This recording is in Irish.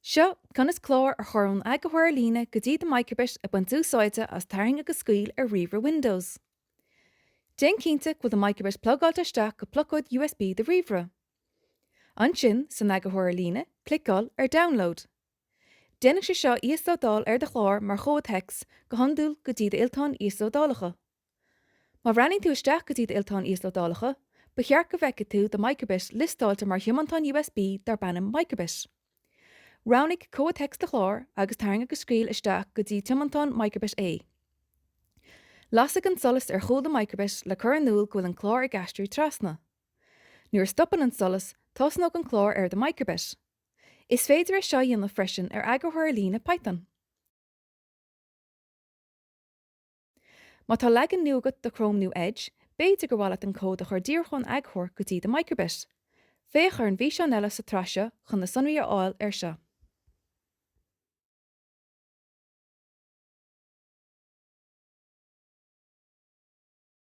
Seo conas chlár ar chorún agathir lína go dtí do microbis a buint úsáide as taring agus scuil ar riomhar Windows. Déan cínta go a microbis plugáilte isteach go plugad USB de riomhre. An sin san agathir lína, clicáil ar download. Déananig sé seo íosdáil ar de chlár mar chód hex go handúil go dtí iltán íosdálacha. Má ranning tú isteach go dtí iltán íosdálacha, bechear go bheice tú de microbis listáilte mar hiomantán USB dar banam microbis. Rownnig cód hex de chlár agus taring agus scríal isteach go dtí tiomantán microbis é. Lasig an solas ar chód a microbis le chur an núil gohfuil an chlár ag gastriú trasna. Nuair stoppan an solas, tosnog an chlár ar de microbis. Is féidir is seo dhéanamh freisin ar agathir lína Python. Má tá legan nuagat do Chrome nó Edge, béidir go bhhaile an cód a chuir díorchán agathir go dtí de microbis. Féach ar an bhí seo eile sa traise chun na sunraí áil ar seo.